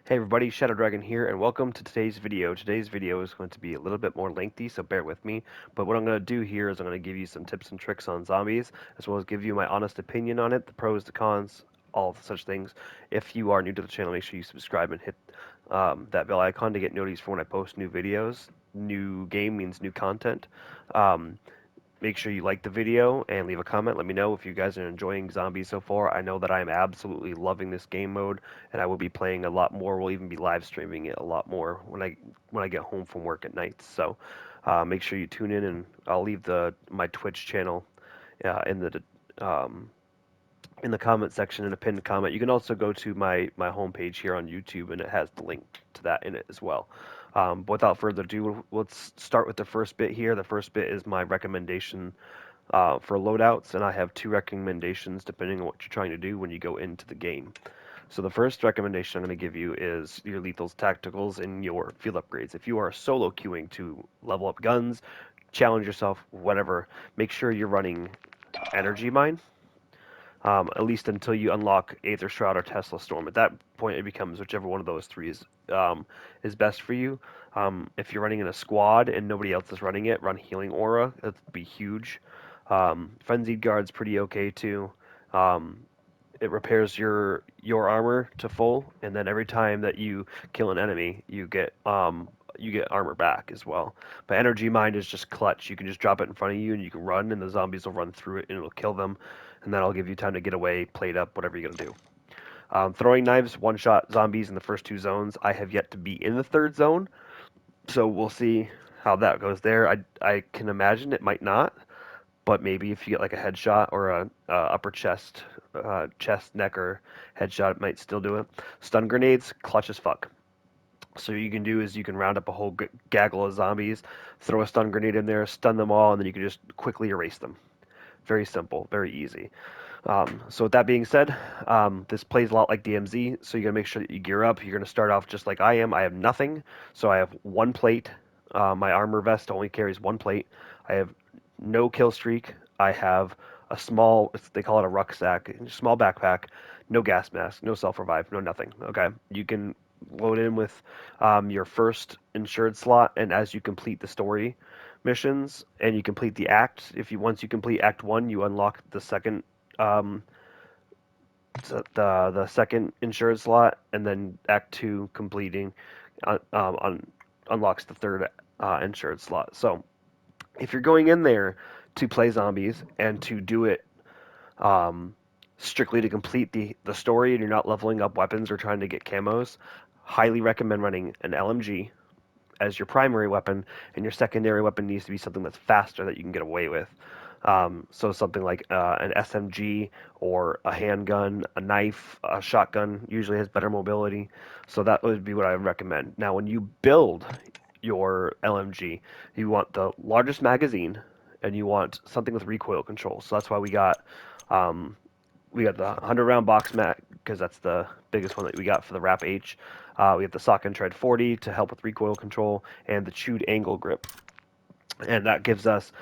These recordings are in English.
Hey everybody, Shadow Dragon here, and welcome to today's video. Today's video is going to be a little bit more lengthy, so bear with me. But what I'm going to do here is I'm going to give you some tips and tricks on zombies, as well as give you my honest opinion on it, the pros, the cons, all of such things. If you are new to the channel, make sure you subscribe and hit that bell icon to get notified for when I post new videos. New game means new content. Um, Make sure you like the video and leave a comment. Let me know if you guys are enjoying zombies so far. I know that I am absolutely loving this game mode, and I will be playing a lot more. We'll even be live streaming it a lot more when I get home from work at night. So make sure you tune in, and I'll leave my Twitch channel uh, in the um, in the comment section in a pinned comment. You can also go to my homepage here on YouTube, and it has the link to that in it as well. But without further ado, let's start with the first bit here. The first bit is my recommendation for loadouts, and I have two recommendations depending on what you're trying to do when you go into the game. So the first recommendation I'm going to give you is your lethals, tacticals, and your field upgrades. If you are solo queuing to level up guns, challenge yourself, whatever, make sure you're running Energy Mine, at least until you unlock Aether Shroud or Tesla Storm. At that point, it becomes whichever one of those three is best for you. If you're running in a squad and nobody else is running it, run Healing Aura. That'd be huge. Frenzied Guard's pretty okay too. Um, it repairs your armor to full, and then every time that you kill an enemy, you get armor back as well. But Energy Mind is just clutch. You can just drop it in front of you, and you can run, and the zombies will run through it, and it'll kill them, and then I'll give you time to get away, plate up, whatever you're gonna do. Throwing knives, one-shot zombies in the first two zones. I have yet to be in the third zone, so we'll see how that goes there. I can imagine it might not, but maybe if you get like a headshot or a upper chest, neck, or headshot, it might still do it. Stun grenades, clutch as fuck. So what you can do is you can round up a whole gaggle of zombies, throw a stun grenade in there, stun them all, and then you can just quickly erase them. Very simple, very easy. So with that being said, this plays a lot like DMZ, so you gotta make sure that you gear up. You're gonna start off just like I am. I have nothing, so I have one plate. My armor vest only carries one plate. I have no kill streak. I have a small, they call it a rucksack, small backpack, no gas mask, no self revive, no nothing. Okay, you can load in with your first insured slot, and as you complete the story missions and you complete the act, if you once you complete Act One, you unlock the second um, the second insured slot, and then Act Two completing unlocks the third insured slot. So if you're going in there to play zombies and to do it um, strictly to complete the story, and you're not leveling up weapons or trying to get camos, highly recommend running an LMG as your primary weapon, and your secondary weapon needs to be something that's faster that you can get away with. So something like an SMG or a handgun, a knife, a shotgun usually has better mobility. So that would be what I would recommend. Now, when you build your LMG, you want the largest magazine, and you want something with recoil control. So that's why um, we got the 100 round box mag because that's the biggest one that we got for the Wrap H. We have the Sock and Tread 40 to help with recoil control, and the Chewed Angle Grip, and that gives us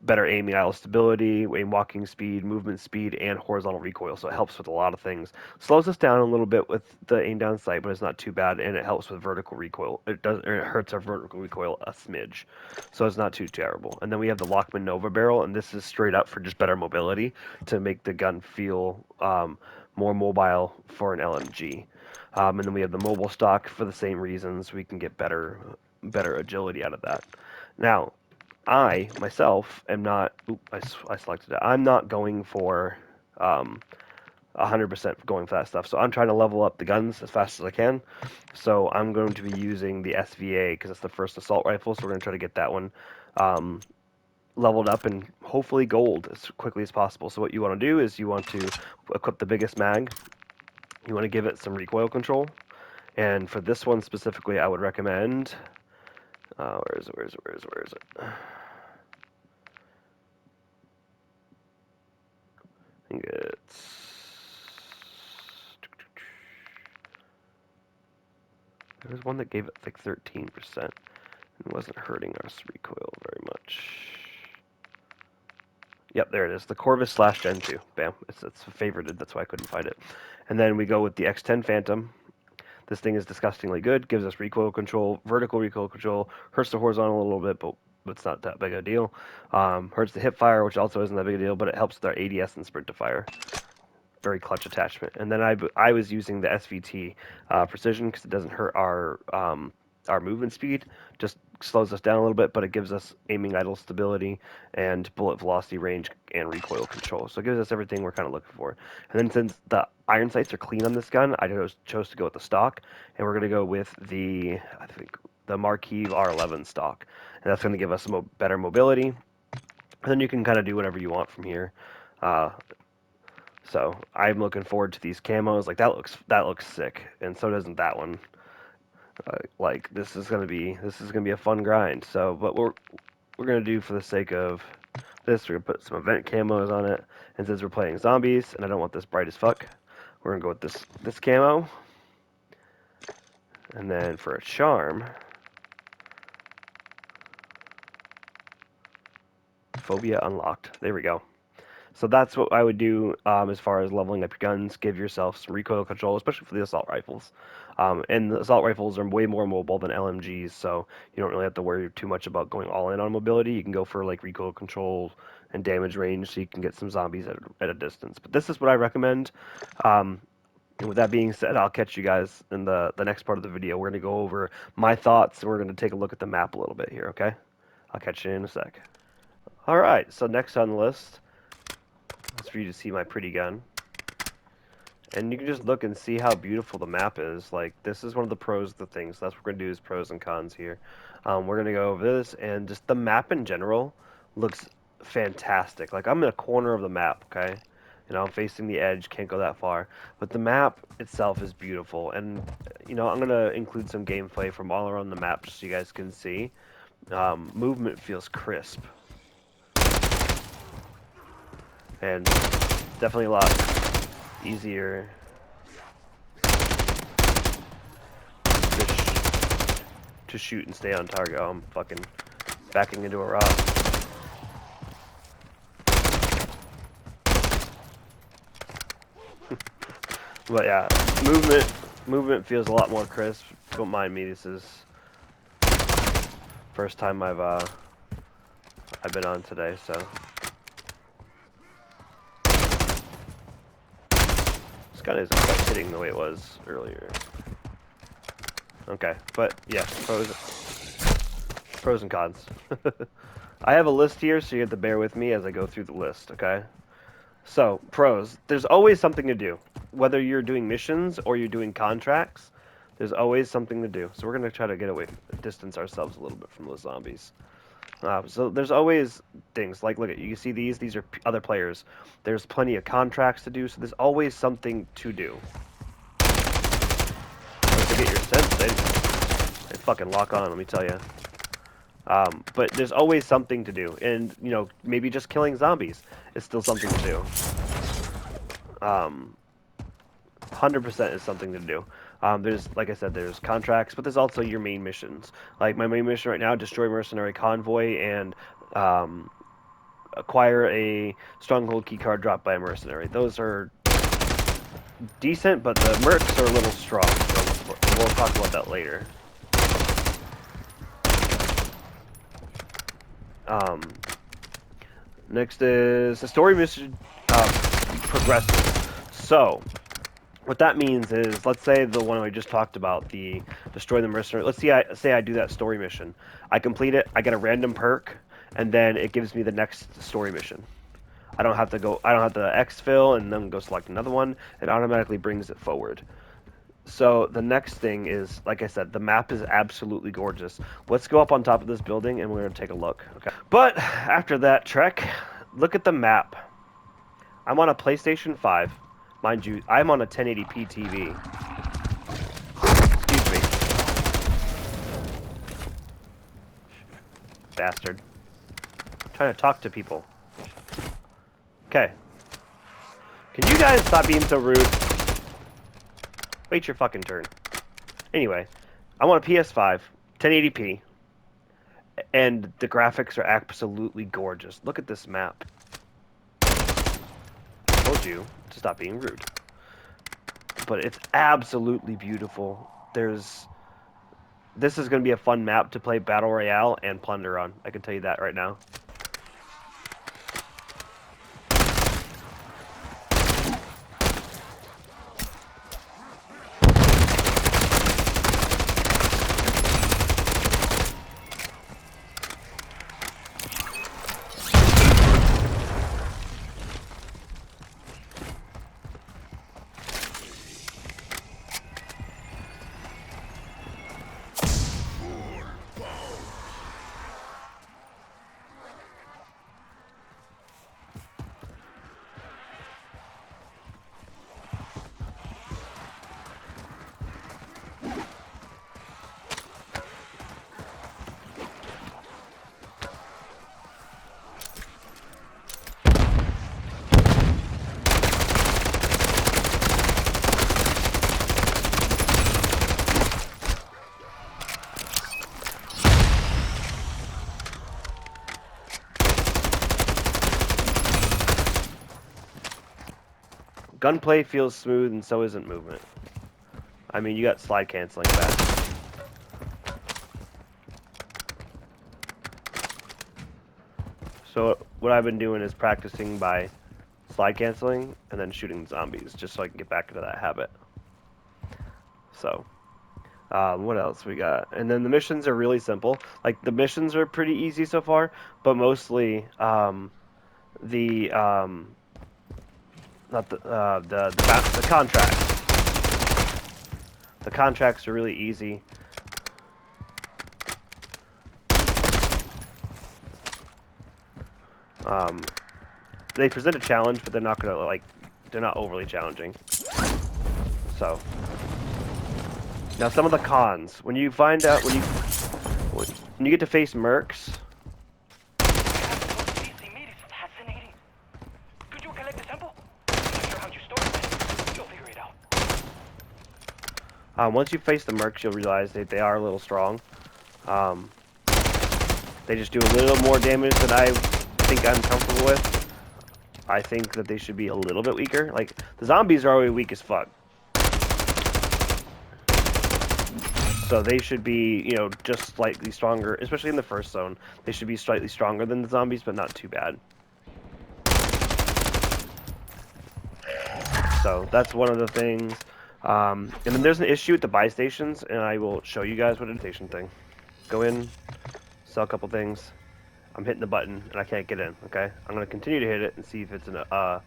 better aiming idle stability, aim walking speed, movement speed, and horizontal recoil. So it helps with a lot of things. Slows us down a little bit with the aim down sight, but it's not too bad, and it helps with vertical recoil. It hurts our vertical recoil a smidge, so it's not too terrible. And then we have the Lockman Nova barrel, and this is straight up for just better mobility to make the gun feel more mobile for an LMG. And then we have the mobile stock for the same reasons. We can get better agility out of that. Now, I myself am not. I selected it. I'm not going for 100% going for that stuff. So I'm trying to level up the guns as fast as I can. So I'm going to be using the SVA because it's the first assault rifle. So we're going to try to get that one um, leveled up and hopefully gold as quickly as possible. So what you want to do is you want to equip the biggest mag. You want to give it some recoil control. And for this one specifically, I would recommend. Where is it? Where is it? I think there was one that gave it like 13% and wasn't hurting us recoil very much. Yep, there it is. The Corvus slash Gen 2. Bam. It's favorited. That's why I couldn't find it. And then we go with the X10 Phantom. This thing is disgustingly good. Gives us recoil control, vertical recoil control, hurts the horizontal a little bit, but it's not that big a deal. Hurts the hip fire, which also isn't that big a deal, but it helps with our ADS and sprint to fire. Very clutch attachment. And then I was using the SVT precision because it doesn't hurt our movement speed, just slows us down a little bit, but it gives us aiming idle stability and bullet velocity range and recoil control. So it gives us everything we're kind of looking for. And then since the iron sights are clean on this gun, I chose to go with the stock, and we're going to go with I think the Marquis R11 stock, and that's going to give us some better mobility. And then you can kind of do whatever you want from here. So I'm looking forward to these camos. Like that looks sick, and so doesn't that one. Like this is gonna be a fun grind. So, but we're gonna do for the sake of this, we're gonna put some event camos on it. And since we're playing zombies, and I don't want this bright as fuck, we're gonna go with this camo. And then for a charm, phobia unlocked. There we go. So that's what I would do as far as leveling up your guns. Give yourself some recoil control, especially for the assault rifles. And the assault rifles are way more mobile than LMGs, so you don't really have to worry too much about going all in on mobility. You can go for like recoil control and damage range, so you can get some zombies at a distance. But this is what I recommend. And with that being said, I'll catch you guys in the next part of the video. We're going to go over my thoughts, and we're going to take a look at the map a little bit here, okay? I'll catch you in a sec. All right, so next on the list, that's for you to see my pretty gun. And you can just look and see how beautiful the map is. Like, this is one of the pros of the things. So that's what we're going to do is pros and cons here. We're going to go over this, and just the map in general looks fantastic. Like, I'm in a corner of the map, okay? You know, I'm facing the edge, can't go that far. But the map itself is beautiful. And, you know, I'm going to include some gameplay from all around the map so you guys can see. Movement feels crisp. And definitely a lot easier to shoot and stay on target. Oh, I'm fucking backing into a rock. But yeah, movement feels a lot more crisp. Don't mind me, this is first time I've been on today, so this gun isn't quite hitting the way it was earlier. Okay, but yeah, pros and cons. I have a list here, so you have to bear with me as I go through the list, okay? So, pros. There's always something to do. Whether you're doing missions or you're doing contracts, there's always something to do. So we're going to try to get away, distance ourselves a little bit from those zombies. So there's always things, like, look at, you see these are other players. There's plenty of contracts to do, so there's always something to do. To get your sense, they fucking lock on, let me tell you. But there's always something to do, and you know, maybe just killing zombies is still something to do. 100% is something to do. There's, like I said, there's contracts, but there's also your main missions. Like my main mission right now, destroy mercenary convoy and acquire a stronghold keycard dropped by a mercenary. Those are decent, but the mercs are a little strong. So we'll talk about that later. Next is the story mission progresses. So, what that means is, let's say the one we just talked about, the destroy the mercenary. Let's say I do that story mission. I complete it. I get a random perk, and then it gives me the next story mission. I don't have to exfil and then go select another one. It automatically brings it forward. So the next thing is, like I said, the map is absolutely gorgeous. Let's go up on top of this building and we're going to take a look. Okay. But after that trek, look at the map. I'm on a PlayStation 5. Mind you, I'm on a 1080p TV. Excuse me. Bastard. I'm trying to talk to people. Okay. Can you guys stop being so rude? Wait your fucking turn. Anyway, I'm on a PS5, 1080p, and the graphics are absolutely gorgeous. Look at this map. I told you to stop being rude. But it's absolutely beautiful. this is going to be a fun map to play Battle Royale and Plunder on. I can tell you that right now. Gunplay feels smooth, and so isn't movement. I mean, you got slide canceling back. So what I've been doing is practicing by slide canceling and then shooting zombies, just so I can get back into that habit. So, what else we got? And then the missions are really simple. Like, the missions are pretty easy so far, but mostly the contracts. The contracts are really easy. They present a challenge, but they're not overly challenging. So now some of the cons. When you get to face mercs. Once you face the mercs, you'll realize that they are a little strong. They just do a little more damage than I think I'm comfortable with. I think that they should be a little bit weaker. Like, the zombies are already weak as fuck. So they should be, you know, just slightly stronger, especially in the first zone. They should be slightly stronger than the zombies, but not too bad. So that's one of the things. And then there's an issue with the buy stations, and I will show you guys what it is. Station thing. Go in, sell a couple things. I'm hitting the button, and I can't get in, okay? I'm going to continue to hit it and see if it's so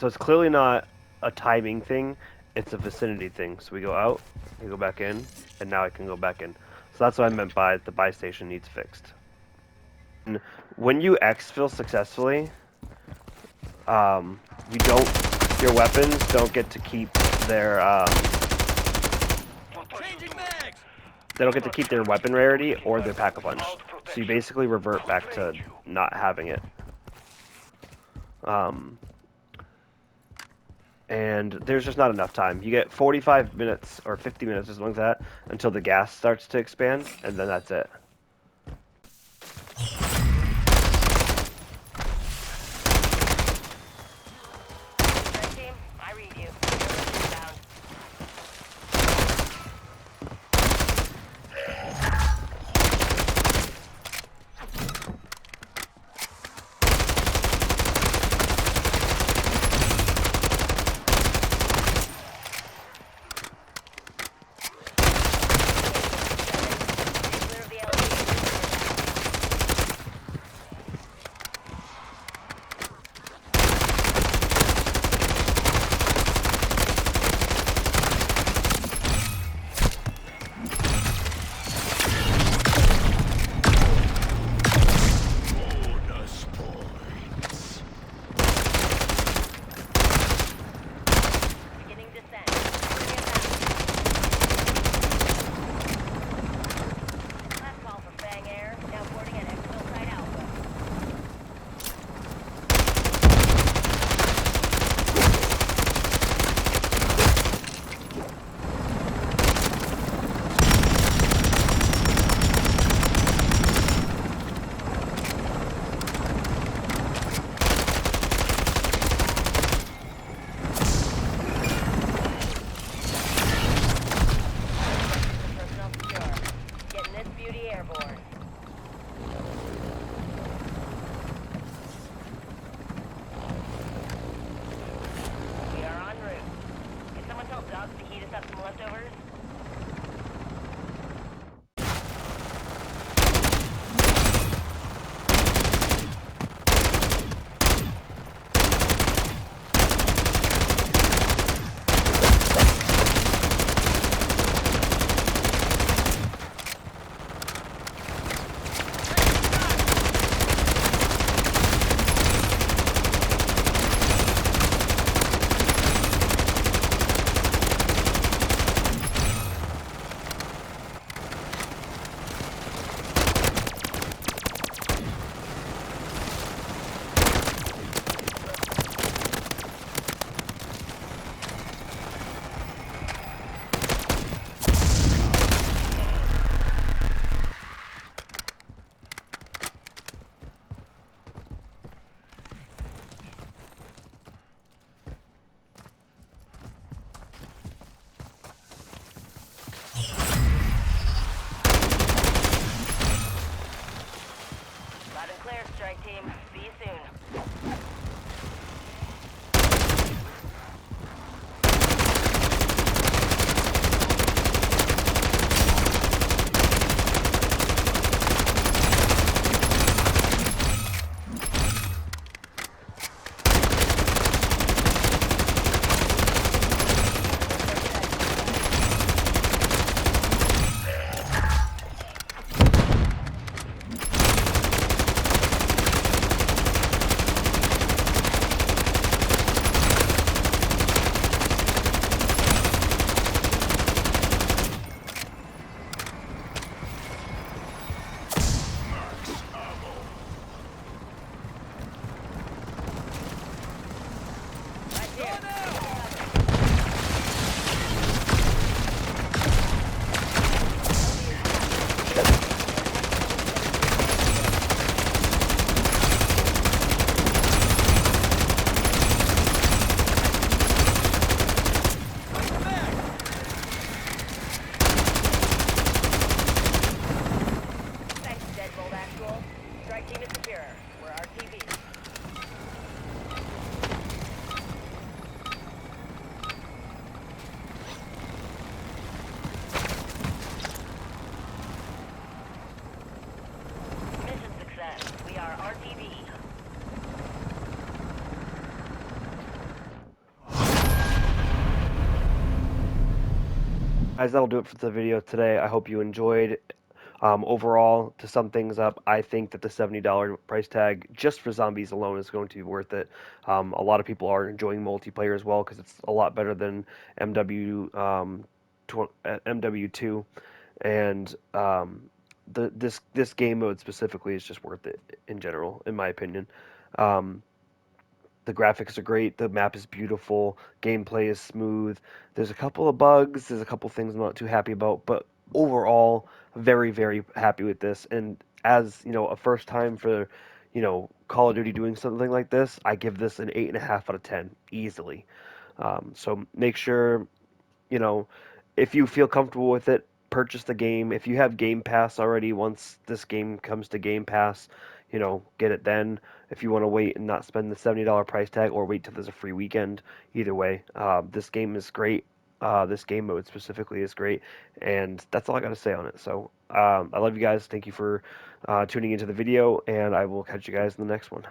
it's clearly not a timing thing. It's a vicinity thing. So we go out, we go back in, and now I can go back in. So that's what I meant by the buy station needs fixed. And when you exfil successfully, your weapons don't get to keep their, they don't get to keep their weapon rarity or their pack-a-punch. So you basically revert back to not having it. And there's just not enough time. You get 45 minutes or 50 minutes or something like that until the gas starts to expand, and then that's it. Guys, that'll do it for the video today. I hope you enjoyed. Overall, to sum things up, I think that the $70 price tag just for zombies alone is going to be worth it. A lot of people are enjoying multiplayer as well because it's a lot better than MW2, and this game mode specifically is just worth it in general, in my opinion. Um, the graphics are great. The map is beautiful. Gameplay is smooth. There's a couple of bugs. There's a couple of things I'm not too happy about, but overall, very, very happy with this. And as you know, a first time for Call of Duty doing something like this, I give this an 8.5 out of 10 easily. So make sure you know, if you feel comfortable with it, purchase the game. If you have Game Pass already, once this game comes to Game Pass, get it then. If you want to wait and not spend the $70 price tag or wait till there's a free weekend, either way, this game is great. This game mode specifically is great, and that's all I got to say on it. So I love you guys. Thank you for tuning into the video, and I will catch you guys in the next one.